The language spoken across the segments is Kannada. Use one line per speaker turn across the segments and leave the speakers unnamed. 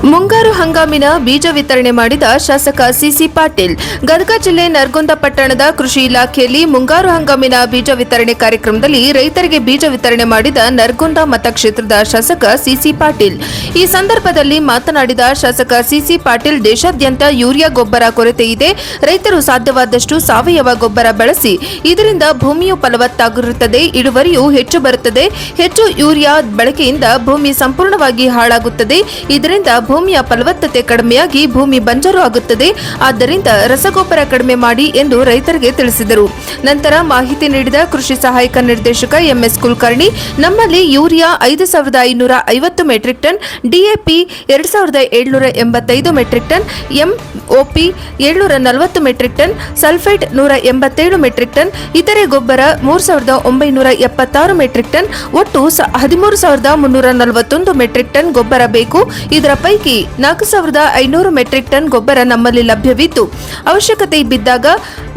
ಮುಂಗಾರು ಹಂಗಾಮಿನ ಬೀಜ ವಿತರಣೆ ಮಾಡಿದ ಶಾಸಕ ಸಿಸಿ ಪಾಟೀಲ್. ಗದಗ ಜಿಲ್ಲೆ ನರಗುಂದ ಪಟ್ಟಣದ ಕೃಷಿ ಇಲಾಖೆಯಲ್ಲಿ ಮುಂಗಾರು ಹಂಗಾಮಿನ ಬೀಜ ವಿತರಣೆ ಕಾರ್ಯಕ್ರಮದಲ್ಲಿ ರೈತರಿಗೆ ಬೀಜ ವಿತರಣೆ ಮಾಡಿದ ನರಗುಂದ ಮತಕ್ಷೇತ್ರದ ಶಾಸಕ ಸಿಸಿ ಪಾಟೀಲ್. ಈ ಸಂದರ್ಭದಲ್ಲಿ ಮಾತನಾಡಿದ ಶಾಸಕ ಸಿಸಿ ಪಾಟೀಲ್, ದೇಶಾದ್ಯಂತ ಯೂರಿಯಾ ಗೊಬ್ಬರ ಕೊರತೆ ಇದೆ. ರೈತರು ಸಾಧ್ಯವಾದಷ್ಟು ಸಾವಯವ ಗೊಬ್ಬರ ಬಳಸಿ, ಇದರಿಂದ ಭೂಮಿಯು ಫಲವತ್ತಾಗಿರುತ್ತದೆ, ಇಳುವರಿಯೂ ಹೆಚ್ಚು ಬರುತ್ತದೆ. ಹೆಚ್ಚು ಯೂರಿಯಾ ಬಳಕೆಯಿಂದ ಭೂಮಿ ಸಂಪೂರ್ಣವಾಗಿ ಹಾಳಾಗುತ್ತದೆ. ಇದರಿಂದ ಭೂಮಿಯ ಫಲವತ್ತತೆ ಕಡಿಮೆಯಾಗಿ ಭೂಮಿ ಬಂಜರು ಆಗುತ್ತದೆ. ಆದ್ದರಿಂದ ರಸಗೊಬ್ಬರ ಕಡಿಮೆ ಮಾಡಿ ಎಂದು ರೈತರಿಗೆ ತಿಳಿಸಿದರು. ನಂತರ ಮಾಹಿತಿ ನೀಡಿದ ಕೃಷಿ ಸಹಾಯಕ ನಿರ್ದೇಶಕ ಎಂಎಸ್ ಕುಲಕರ್ಣಿ, ನಮ್ಮಲ್ಲಿ urea 5550 metric ton, DAP 2785 metric ton, MOP 740 metric ton, sulphate 187 metric ton, ಇತರೆ ಗೊಬ್ಬರ 3976 ಮೆಟ್ರಿಕ್ ಟನ್, ಒಟ್ಟು 13341 ಮೆಟ್ರಿಕ್ ಟನ್ ಗೊಬ್ಬರ ಬೇಕು. ಇದರ ಪೈಕಿ 4500 ಮೆಟ್ರಿಕ್ ಟನ್ ಗೊಬ್ಬರ ನಮ್ಮಲ್ಲಿ ಲಭ್ಯವಿದ್ದು, ಅವಶ್ಯಕತೆ ಬಿದ್ದಾಗ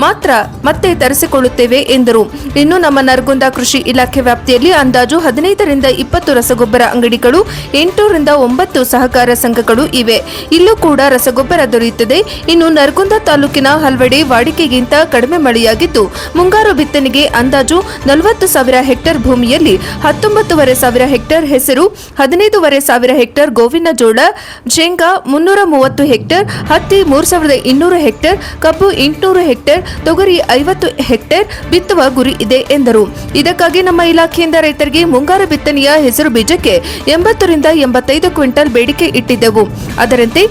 ಮಾತ್ರ ಮತ್ತೆ ತರಿಸಿಕೊಳ್ಳುತ್ತೇವೆ ಎಂದರು. ಇನ್ನು ನಮ್ಮ ನರಗುಂದ ಕೃಷಿ ಇಲಾಖೆ ವ್ಯಾಪ್ತಿಯಲ್ಲಿ ಅಂದಾಜು 15ರಿಂದ 20 ರಸಗೊಬ್ಬರ ಅಂಗಡಿಗಳು, 8ರಿಂದ 9 ಸಹಕಾರ ಸಂಘಗಳು ಇವೆ. ಇಲ್ಲೂ ಕೂಡ ರಸಗೊಬ್ಬರ ದೊರೆಯುತ್ತದೆ. ಇನ್ನು ನರಗುಂದ ತಾಲೂಕಿನ ಹಲವೆಡೆ ವಾಡಿಕೆಗಿಂತ ಕಡಿಮೆ ಮಳೆಯಾಗಿದ್ದು, ಮುಂಗಾರು ಬಿತ್ತನೆಗೆ ಅಂದಾಜು 40,000 ಹೆಕ್ಟೇರ್ ಭೂಮಿಯಲ್ಲಿ 19,500 ಹೆಕ್ಟೇರ್ ಹೆಸರು, 15,500 ಹೆಕ್ಟೇರ್ ಗೋವಿನ ಜೋಳ, ಶೇಂಗಾ 330 ಹೆಕ್ಟೇರ್, ಹತ್ತಿ 3,200 ಹೆಕ್ಟೇರ್, ಕಬ್ಬು 800 ಹೆಕ್ಟೇರ್, ತೊಗರಿ 50 ಹೆಕ್ಟೇರ್ ಬಿತ್ತುವ ಗುರಿ ಇದೆ ಎಂದರು. ಇದಕ್ಕಾಗಿ ನಮ್ಮ ಇಲಾಖೆಯಿಂದ ರೈತರಿಗೆ ಮುಂಗಾರು ಬಿತ್ತನೆಯ ಹೆಸರು ಬೀಜಕ್ಕೆ 80ರಿಂದ 85 ಕ್ವಿಂಟಲ್ ಬೇಡಿಕೆ ಇಟ್ಟಿದ್ದೆವು. ಅದರಂತೆ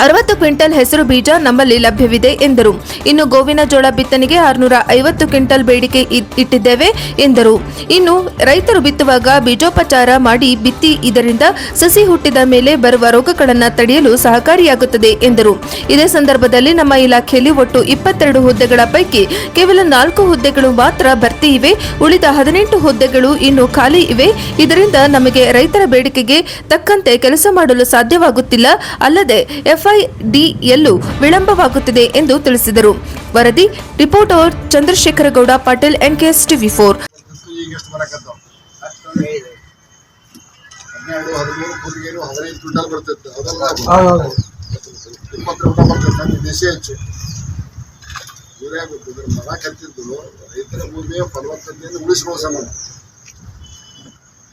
60 ಕ್ವಿಂಟಲ್ ಹೆಸರು ಬೀಜ ನಮ್ಮಲ್ಲಿ ಲಭ್ಯವಿದೆ ಎಂದರು. ಇನ್ನು ಗೋವಿನ ಜೋಳ ಬಿತ್ತನೆಗೆ 650 ಕ್ವಿಂಟಲ್ ಬೇಡಿಕೆ ಇಟ್ಟಿದ್ದೇವೆ ಎಂದರು. ಇನ್ನು ರೈತರು ಬಿತ್ತುವಾಗ ಬೀಜೋಪಚಾರ ಮಾಡಿ ಬಿತ್ತಿ, ಇದರಿಂದ ಸಸಿ ಹುಟ್ಟಿದ ಮೇಲೆ ಬರುವ ರೋಗಗಳನ್ನು ತಡೆಯಲು ಸಹಕಾರಿಯಾಗುತ್ತದೆ ಎಂದರು. ಇದೇ ಸಂದರ್ಭದಲ್ಲಿ ನಮ್ಮ ಇಲಾಖೆಯಲ್ಲಿ ಒಟ್ಟು 22 ಹುದ್ದೆಗಳ ಪೈಕಿ ಕೇವಲ 4 ಹುದ್ದೆಗಳು ಮಾತ್ರ ಭರ್ತಿ ಇವೆ. ಉಳಿದ 18 ಹುದ್ದೆಗಳು ಇನ್ನು ಖಾಲಿ ಇವೆ. ಇದರಿಂದ ನಮಗೆ ರೈತರ ಬೇಡಿಕೆಗೆ ತಕ್ಕಂತೆ ಕೆಲಸ ಮಾಡಲು ಸಾಧ್ಯವಾಗುತ್ತಿಲ್ಲ. ಅಲ್ಲದೆ FIDಯಲ್ಲೂ ವಿಳಂಬವಾಗುತ್ತಿದೆ ಎಂದು ತಿಳಿಸಿದರು. ವರದಿ reporter Chandrashekhar Gowda Patil, NKS TV4.
ರೈತರ ಭೂಮಿಯ ಫಲವತ್ತತೆಯನ್ನು ಉಳಿಸಿಕೊಳ್ಳೋಣ.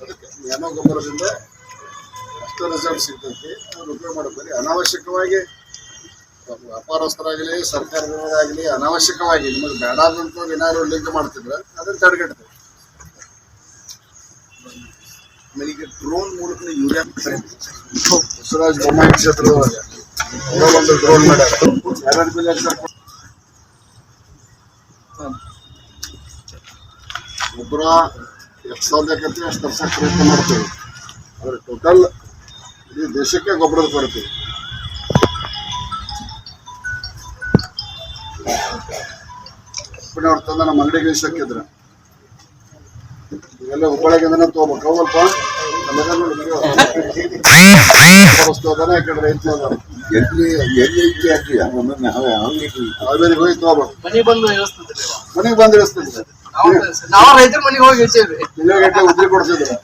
ಅದಕ್ಕೆ ನ್ಯಾನೋ ಗೊಬ್ಬರದಿಂದ ಅಷ್ಟು ರಿಸಲ್ಟ್ ಸಿಗ್ತೈತಿ. ಅದನ್ನು ಉಪಯೋಗ ಮಾಡಬೇಕು. ಅನಾವಶ್ಯಕವಾಗಿ ವ್ಯಾಪಾರಸ್ಥರಾಗಲಿ ಸರ್ಕಾರದವರಾಗಲಿ ಅನಾವಶ್ಯಕವಾಗಿ ನಿಮಗೆ ಬೇಡಾದಂತ ಏನಾದ್ರು ಲಿಂಕ್ ಮಾಡ್ತಿದ್ರೆ ಅದನ್ನು ತಡೆಗಟ್ತೇವೆ. ಆಮೇಲೆ ಈಗ ಡ್ರೋನ್ ಮೂಲಕ ಯೂರಿಯಾ ಬಸವರಾಜ ಬೊಮ್ಮಾಯಿ ಕ್ಷೇತ್ರದೊಳಗೆ ಒಂದು ಡ್ರೋನ್ ಮಾಡ್ಯಾರ. ಗೊಬ್ಬರ ಎಷ್ಟು ಸಾಧ್ಯಕತೆ ಅಷ್ಟು ತರ್ಸಕ್ಕೆ ಪ್ರಯತ್ನ ಮಾಡ್ತೇವೆ. ಆದರೆ ಟೋಟಲ್ ಈ ದೇಶಕ್ಕೆ ಗೊಬ್ಬರದ ಕೊರತೆ. ಅವ್ರ ತಂದ ನಮ್ಮ ಅಂಗಡಿಗೆ ಇಷ್ಟಕ್ಕಿದ್ರೆ ಇವೆಲ್ಲ ಹುಬ್ಬಳ್ಳಿಗೆ ತಗೋಬೇಕು. ಅವಲ್ಪ ಹಾವೇರಿಗೆ ಹೋಗಿ ತಗೋಬೇಕು. ಮನೆಗೆ ಬಂದು ಇಳಿಸ್ತಿದ್ರೆ ಉದ್ರಿ ಕೊಡ್ತಿದ್ರೆ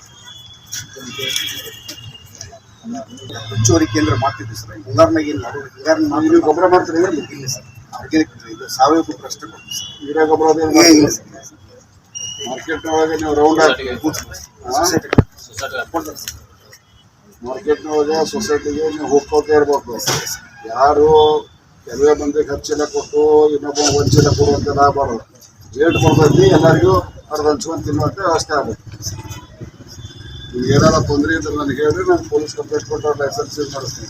ಹೆಚ್ಚುವರಿ ಕೇಂದ್ರ ಮಾಡ್ತಿದ್ವಿ ಸರ್. ಮುಂಗಾರಿನಾಗ ಗೊಬ್ಬರ ಮಾಡ್ತೀರಿ? ಇಲ್ಲ ಸರ್, ಆರ್ಗ್ಯಾನಿಕ್ ಇದು ಸಾವಯವ ಗೊಬ್ಬರ ಅಷ್ಟೇ ಕೊಡ್ತೀವಿ ಸರ್. ಯೂರಿಯಾ ಗೊಬ್ಬರ ಇಲ್ಲ ಸರ್. ಮಾರ್ಕೆಟ್ನೊಳಗೆ ನೀವು ರೌಂಡ್ ಮಾರ್ಕೆಟ್ನೊಳಗೆ ಸೊಸೈಟಿಗೆ ನೀವು ಹೋಗ್ಕೋತಾ ಇರ್ಬೇಕು. ಯಾರು ಕೆಲವೇ ಮಂದಿಗೆ ಖರ್ಚೆಲ್ಲ ಕೊಟ್ಟು ಇನ್ನೊಬ್ಬ ವಂಚನೆ ಕೊಡುವಂತೆಲ್ಲ ಆಗಬಾರ್ದು. ರೇಟ್ ಬರ್ತೈತಿ, ಎಲ್ಲರಿಗೂ ಅರ್ಧ ಹಂಚ್ಕೊಂಡು ತಿನ್ನುವಂತೆ ವ್ಯವಸ್ಥೆ ಆಗಬೇಕು. ನಿಮ್ಗೆ ಏನಾರ ತೊಂದರೆ ಇದ್ರೆ ನನಗೆ ಹೇಳಿದ್ರೆ ನಾನು ಪೊಲೀಸ್ ಕಂಪ್ಲೇಂಟ್ ಕೊಟ್ಟು ಲೈಸೆನ್ಸ್ ಯೂಸ್ ಮಾಡಿಸ್ತೀನಿ.